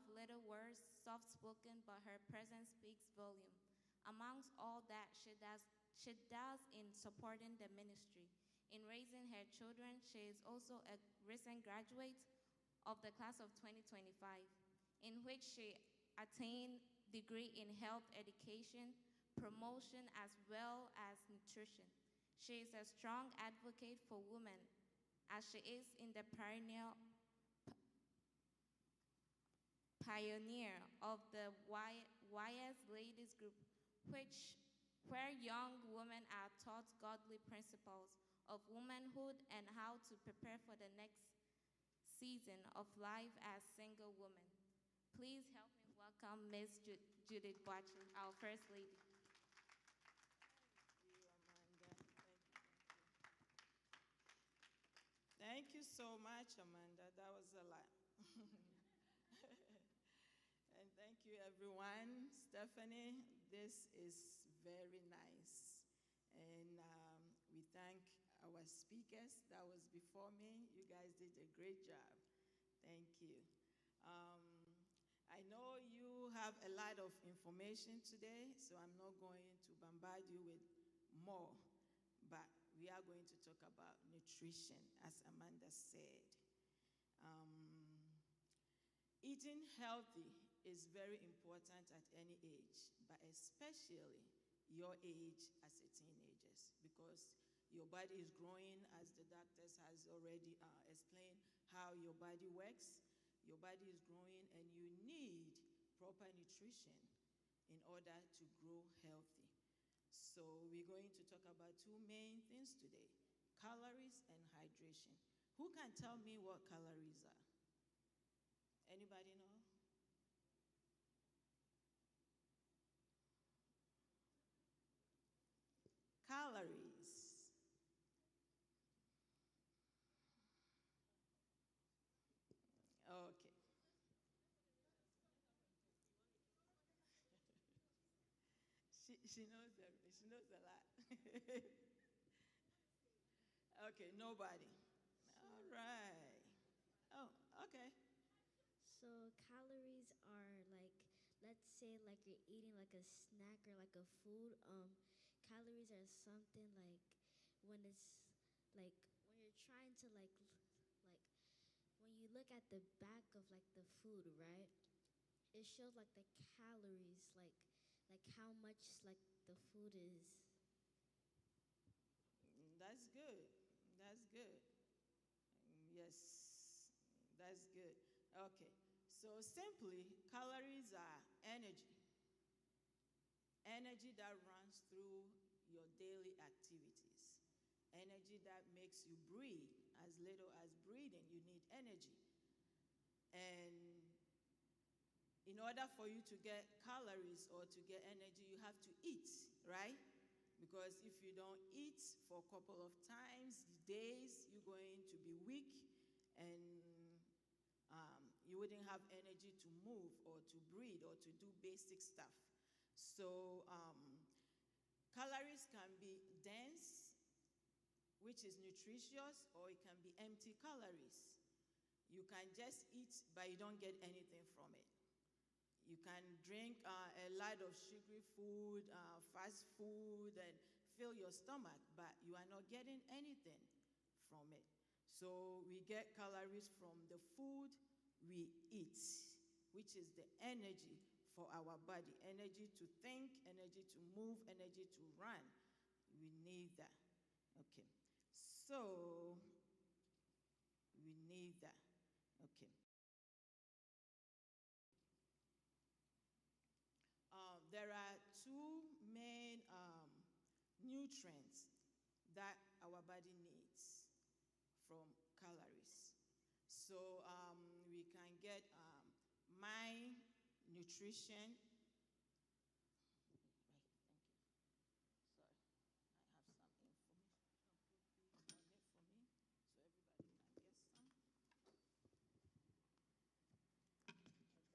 of little words, soft-spoken, but her presence speaks volume. Amongst all that she does in supporting the ministry. In raising her children, she is also a recent graduate of the class of 2025, in which she attained degree in health education, promotion, as well as nutrition. She is a strong advocate for women, as she is in the pioneer of the YS Ladies Group, where young women are taught godly principles of womanhood and how to prepare for the next season of life as single women. Please help me welcome Ms. Judith Boachi, our First Lady. Thank you, Amanda. Thank you so much, Amanda. That was a lot. And thank you, everyone. Stephanie, this is very nice. And we thank our speakers that was before me. You guys did a great job. Thank you. I know you have a lot of information today, so I'm not going to bombard you with more, but we are going to talk about nutrition, as Amanda said. Eating healthy is very important at any age, but especially your age as a teenager, because your body is growing, as the doctors has already explained how your body works. Your body is growing and you need proper nutrition in order to grow healthy. So we're going to talk about two main things today, calories and hydration. Who can tell me what calories are? Anybody know? Calories. Okay. She knows everything. She knows a lot. Okay, nobody. All right. Oh, okay. So calories are like, let's say like you're eating like a snack or like a food. Calories are something like when it's like when you're trying to like when you look at the back of like the food, right? It shows like the calories, like how much like the food is. That's good. That's good. Yes, that's good. Okay, so simply, calories are energy. Energy that runs through your daily activities. Energy that makes you breathe. As little as breathing, you need energy. And in order for you to get calories or to get energy, you have to eat, right? Because if you don't eat for a couple of times, days, you're going to be weak and you wouldn't have energy to move or to breathe or to do basic stuff. So calories can be dense, which is nutritious, or it can be empty calories. You can just eat, but you don't get anything from it. You can drink a lot of sugary food, fast food, and fill your stomach, but you are not getting anything from it. So we get calories from the food we eat, which is the energy for our body. Energy to think, energy to move, energy to run. We need that. Okay. So we need that. Okay. There are two main nutrients that our body needs from calories. So we can get my nutrition.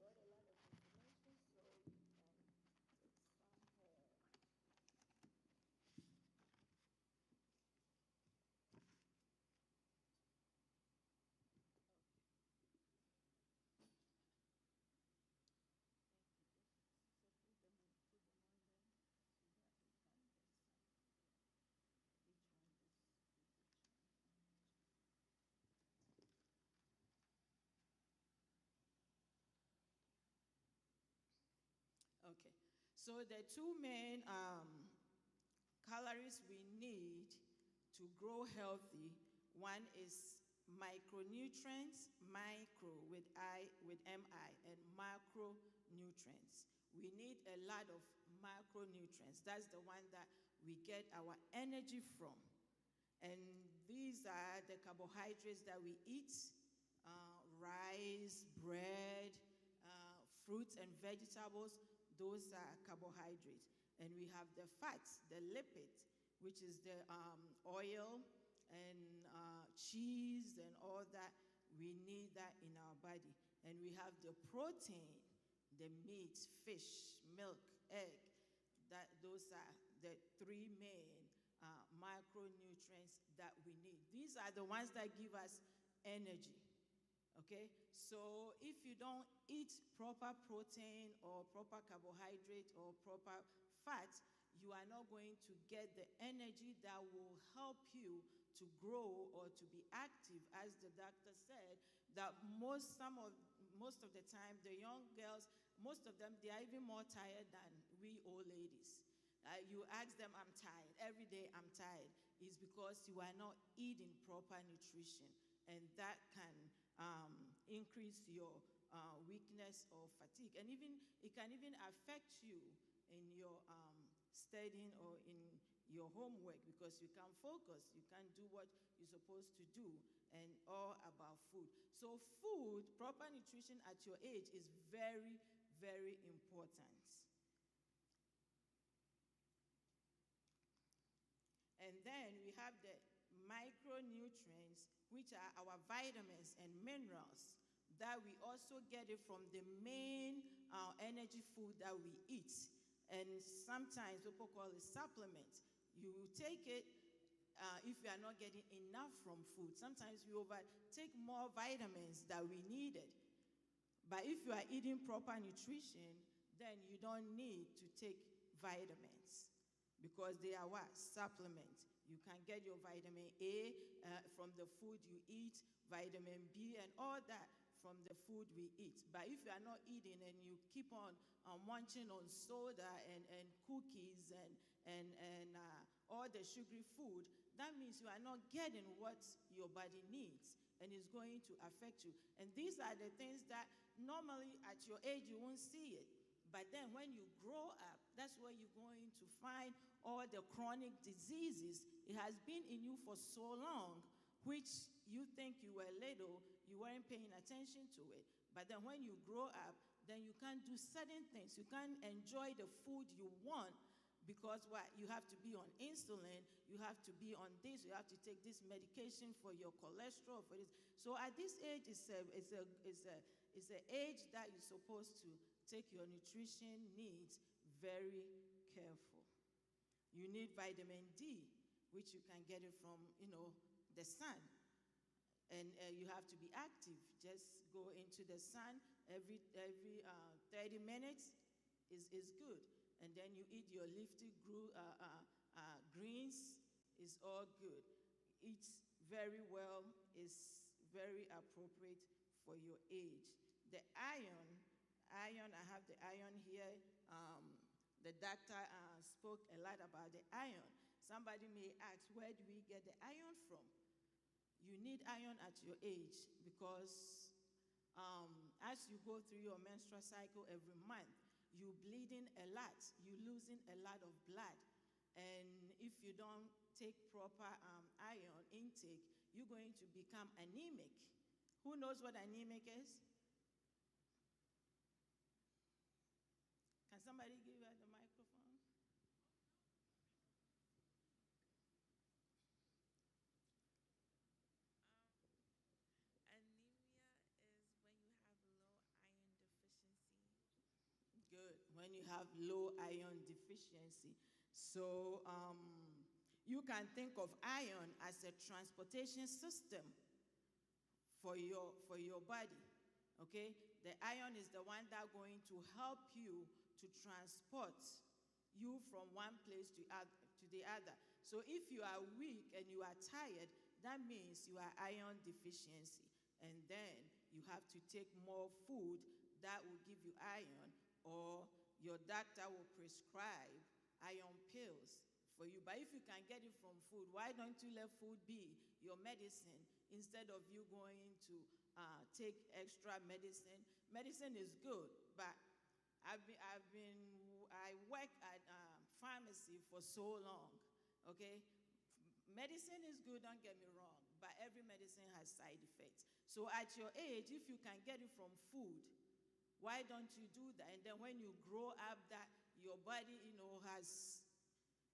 Right, thank you. Sorry, I have some information on it for me, so everybody can get some. I got a lot of information, so you can take some home. So the two main calories we need to grow healthy, one is micronutrients, micro with MI, and macronutrients. We need a lot of macronutrients. That's the one that we get our energy from. And these are the carbohydrates that we eat: rice, bread, fruits and vegetables. Those are carbohydrates. And we have the fats, the lipids, which is the oil and cheese and all that. We need that in our body. And we have the protein, the meat, fish, milk, egg. Those are the three main micronutrients that we need. These are the ones that give us energy. Okay? So if you don't eat proper protein or proper carbohydrate or proper fat, you are not going to get the energy that will help you to grow or to be active. As the doctor said, that most of the time, the young girls, most of them, they are even more tired than we old ladies. You ask them, I'm tired. Every day I'm tired. It's because you are not eating proper nutrition. And that can increase your weakness or fatigue. And it can even affect you in your studying or in your homework, because you can't focus. You can't do what you're supposed to do, and all about food. So food, proper nutrition at your age is very, very important. And then we have the micronutrients, which are our vitamins and minerals that we also get it from the main energy food that we eat. And sometimes people call it supplements. You take it if you are not getting enough from food. Sometimes we take more vitamins than we needed. But if you are eating proper nutrition, then you don't need to take vitamins, because they are what? Supplements. You can get your vitamin A from the food you eat, vitamin B and all that from the food we eat. But if you are not eating and you keep on munching on soda and cookies and all the sugary food, that means you are not getting what your body needs, and it's going to affect you. And these are the things that normally at your age you won't see it. But then when you grow up, that's where you're going to find all the chronic diseases. It has been in you for so long, which you think you were little, you weren't paying attention to it. But then when you grow up, then you can't do certain things. You can't enjoy the food you want, because what? You have to be on insulin, you have to be on this, you have to take this medication for your cholesterol, for this. So at this age, it's an age that you're supposed to take your nutrition needs very careful. You need vitamin D, which you can get it from, the sun. And you have to be active. Just go into the sun every 30 minutes is good. And then you eat your leafy greens, is all good. Eat very well is very appropriate for your age. The iron, I have the iron here. The doctor spoke a lot about the iron. Somebody may ask, where do we get the iron from? You need iron at your age, because as you go through your menstrual cycle every month, you're bleeding a lot. You're losing a lot of blood. And if you don't take proper iron intake, you're going to become anemic. Who knows what anemic is? Can somebody give her the microphone? Anemia is when you have low iron deficiency. Good. When you have low iron deficiency. So you can think of iron as a transportation system for your body. Okay? The iron is the one that's going to help you to transport you from one place to the other. So if you are weak and you are tired, that means you are iron deficiency. And then you have to take more food that will give you iron, or your doctor will prescribe iron pills for you. But if you can get it from food, why don't you let food be your medicine instead of you going to take extra medicine? Medicine is good, but I work at pharmacy for so long, okay? Medicine is good, don't get me wrong, but every medicine has side effects. So at your age, if you can get it from food, why don't you do that? And then when you grow up, that your body,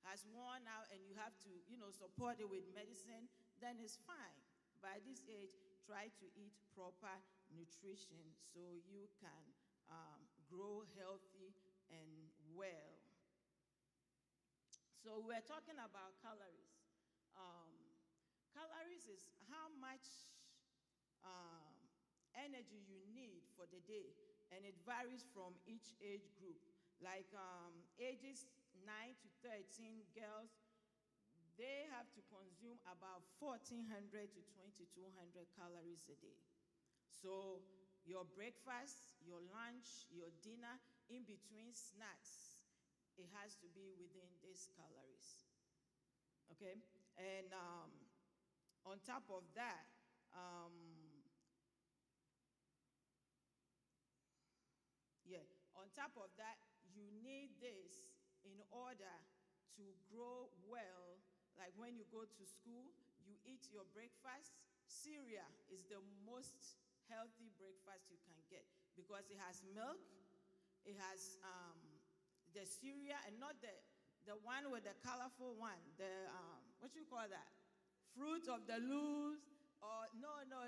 has worn out and you have to, support it with medicine, then it's fine. But at this age, try to eat proper nutrition so you can grow healthy and well. So we're talking about calories. Calories is how much energy you need for the day, and it varies from each age group. Like ages 9 to 13 girls, they have to consume about 1,400 to 2,200 calories a day. So your breakfast, your lunch, your dinner, in between snacks, it has to be within these calories. Okay? And on top of that, you need this in order to grow well. Like when you go to school, you eat your breakfast. Cereal is the most healthy breakfast you can get because it has milk, it has the cereal, and not the one with the colorful one, what you call that? Fruit of the loom, or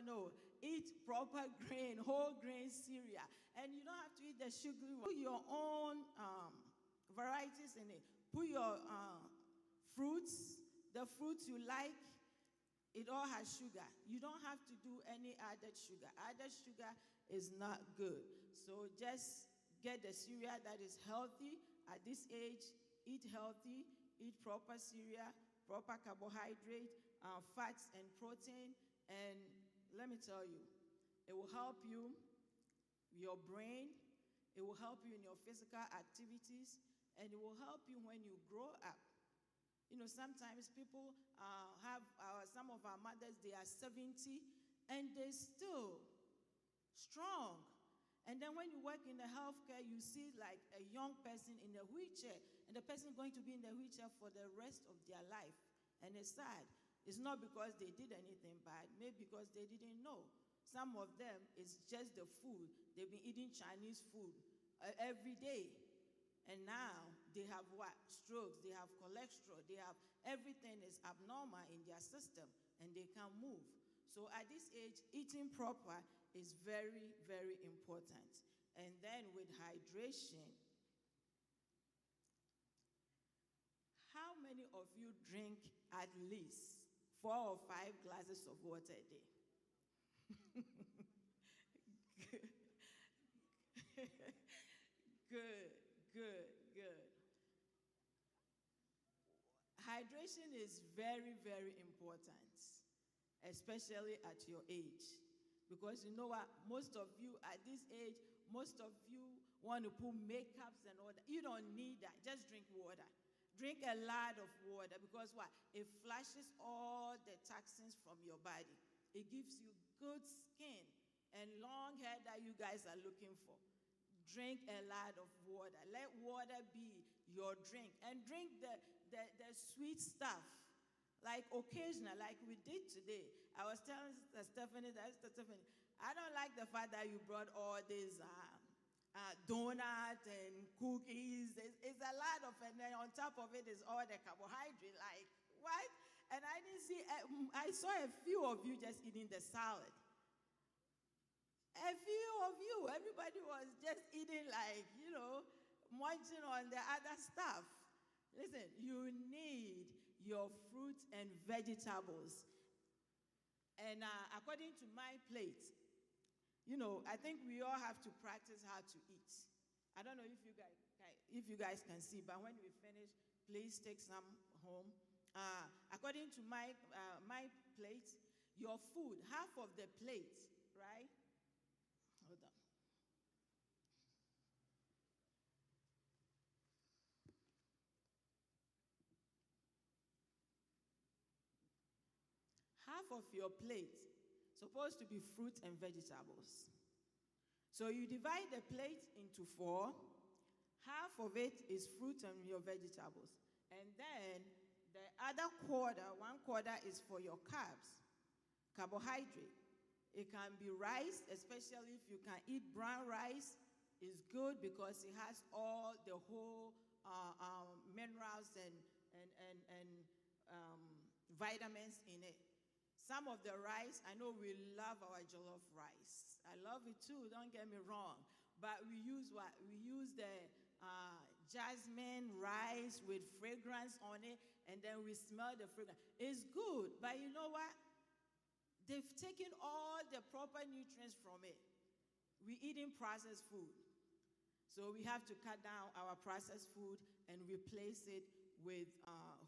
no. Eat proper grain, whole grain cereal. And you don't have to eat the sugary one. Put your own varieties in it. Put your fruits, the fruits you like. It all has sugar. You don't have to do any added sugar. Added sugar is not good. So just get the cereal that is healthy at this age. Eat healthy. Eat proper cereal, proper carbohydrate, fats and protein. And let me tell you, it will help you, your brain. It will help you in your physical activities. And it will help you when you grow up. Sometimes people have, some of our mothers, they are 70 and they're still strong. And then when you work in the healthcare, you see like a young person in a wheelchair, and the person is going to be in the wheelchair for the rest of their life. And it's sad. It's not because they did anything bad, maybe because they didn't know. Some of them, it's just the food. They've been eating Chinese food every day. And now they have what? Strokes, they have cholesterol, they have everything is abnormal in their system and they can't move. So at this age, eating proper is very, very important. And then with hydration, how many of you drink at least 4 or 5 glasses of water a day? Good. Hydration is very, very important, especially at your age. Because you know what? Most of you at this age, most of you want to put makeups and all that. You don't need that. Just drink water. Drink a lot of water because what? It flushes all the toxins from your body. It gives you good skin and long hair that you guys are looking for. Drink a lot of water. Let water be your drink. And drink the sweet stuff. Like occasional, like we did today. I was telling Stephanie, I don't like the fact that you brought all these donuts and cookies. It's a lot of, and then on top of it is all the carbohydrate. Like, what? And I didn't see, I saw a few of you just eating the salad. A few of you, everybody was just eating like, munching on the other stuff. Listen, you need your fruits and vegetables. And according to my plate, I think we all have to practice how to eat. I don't know if you guys can see, but when we finish, please take some home. According to my plate, your food, half of the plate, right? Hold on. of your plate supposed to be fruit and vegetables. So you divide the plate into 4. Half of it is fruit and your vegetables. And then the other quarter, 1/4 is for your carbs, carbohydrate. It can be rice, especially if you can eat brown rice. It's good because it has all the whole minerals and vitamins in it. Some of the rice, I know we love our jollof rice. I love it too, don't get me wrong. But we use what? We use the jasmine rice with fragrance on it, and then we smell the fragrance. It's good, but you know what? They've taken all the proper nutrients from it. We're eating processed food. So we have to cut down our processed food and replace it with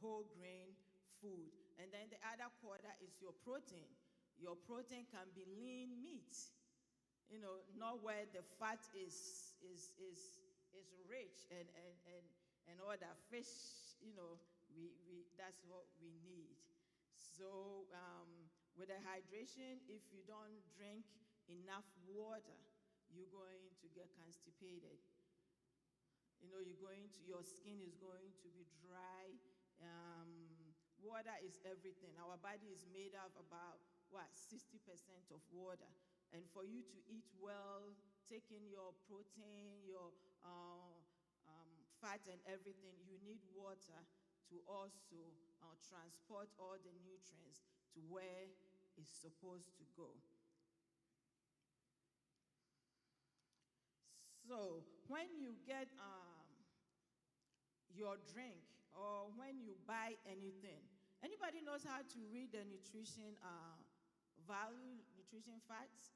whole grain food. And then the other quarter is your protein. Your protein can be lean meat, not where the fat is rich and all that fish, that's what we need. So with the hydration, if you don't drink enough water, you're going to get constipated. Your skin is going to be dry. Water is everything. Our body is made of about 60% of water. And for you to eat well, take in your protein, your fat and everything, you need water to also transport all the nutrients to where it's supposed to go. So when you get your drink or when you buy anything, anybody knows how to read the nutrition value, nutrition facts?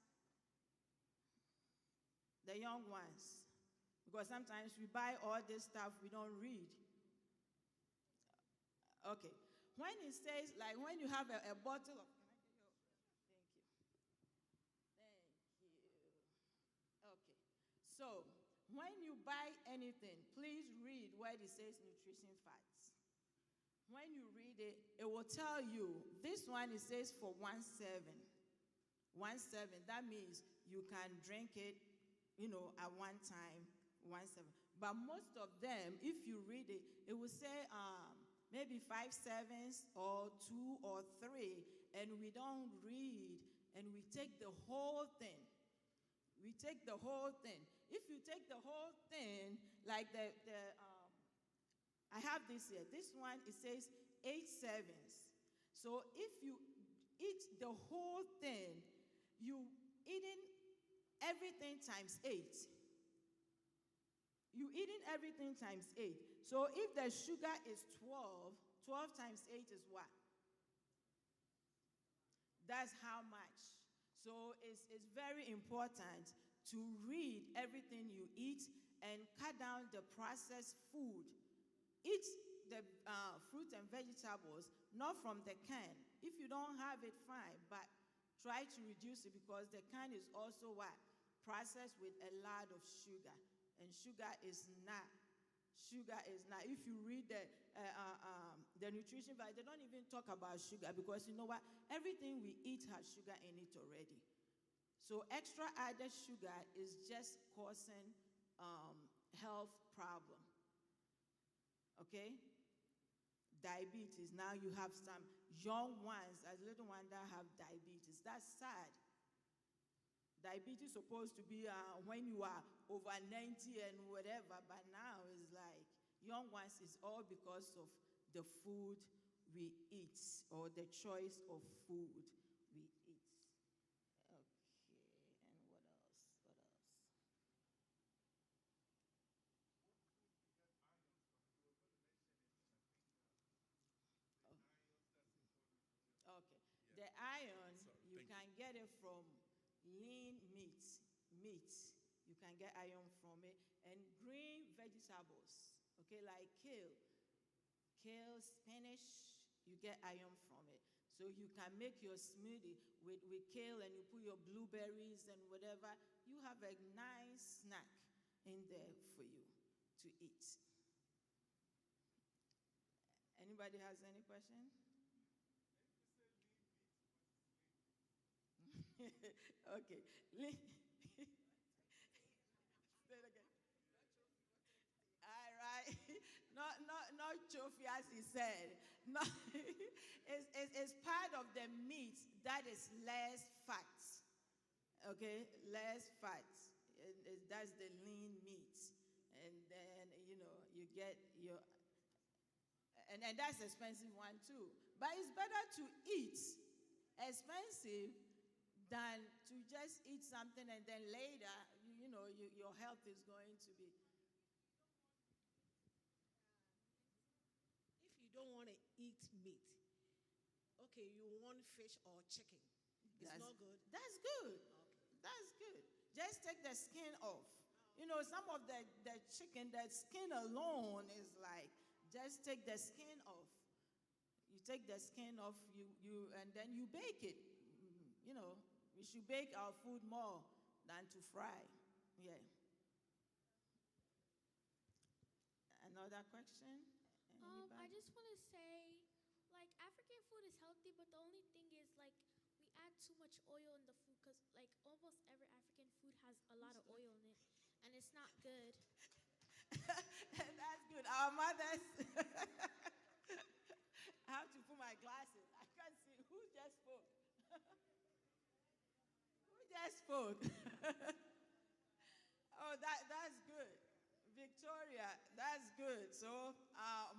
The young ones. Because sometimes we buy all this stuff we don't read. Okay. When it says, like when you have a bottle of, can I get your, thank you. Okay. So, when you buy anything, please read where it says nutrition facts. When you read it, it will tell you, this one it says for 1 7. 1 7, that means you can drink it, at one time, 1 7. But most of them, if you read it, it will say maybe 5 7s or 2 or 3, and we don't read, and we take the whole thing. We take the whole thing. If you take the whole thing, like I have this here. This one, it says 8 7s. So if you eat the whole thing, you eating everything times 8. You eating everything times 8. So if the sugar is 12, 12 times 8 is what? That's how much. So it's very important to read everything you eat and cut down the processed food. Eat the fruit and vegetables, not from the can. If you don't have it, fine, but try to reduce it because the can is also what? Processed with a lot of sugar. And sugar is not. Sugar is not. If you read the nutrition value, they don't even talk about sugar because you know what? Everything we eat has sugar in it already. So extra added sugar is just causing health problem. Okay? Diabetes. Now you have some young ones, as little ones that have diabetes. That's sad. Diabetes is supposed to be when you are over 90 and whatever, but now it's like young ones is all because of the food we eat or the choice of food we eat. Okay, and what else? What else? Oh. Okay. The iron, you can get it from lean meat. You can get iron from it. And green vegetables, okay, like kale, spinach, you get iron from it. So you can make your smoothie with kale and you put your blueberries and whatever. You have a nice snack in there for you to eat. Anybody has any question? Okay. Say it again. All right. Not trophy, as he said. No, it's part of the meat that is less fat. Okay, less fat. That's the lean meat. And then, you get your, and that's expensive one too. But it's better to eat expensive than to just eat something and then later, your health is going to be. If you don't want to eat meat, okay, you want fish or chicken. It's That's, not good. that's good. Okay. That's good. Just take the skin off. Some of the chicken, the skin alone is like, just take the skin off. You take the skin off, and then you bake it. We should bake our food more than to fry. Yeah. Another question? I Anybody? just want to say, like, African food is healthy, but the only thing is, like, we add too much oil in the food because, like, almost every African food has a lot of oil in it, and it's not good. That's good. Our mothers. I have to put my glasses. I can't see. Who just spoke? Who just spoke? Oh, that's good. Victoria, that's good. So,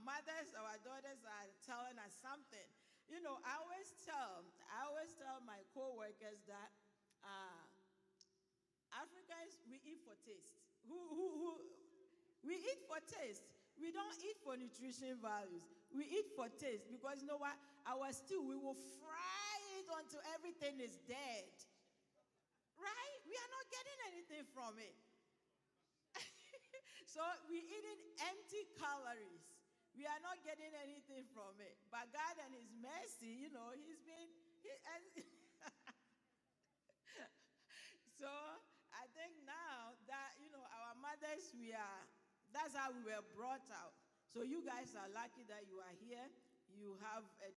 mothers, our daughters are telling us something. I always tell my co-workers that Africans, we eat for taste. We eat for taste. We don't eat for nutrition values. We eat for taste because you know what? Our stew, we will fry it until everything is dead. Right? We are not getting anything from it. So we're eating empty calories. We are not getting anything from it. But God and His mercy, He's been. So I think now that our mothers, that's how we were brought out. So you guys are lucky that you are here. You have a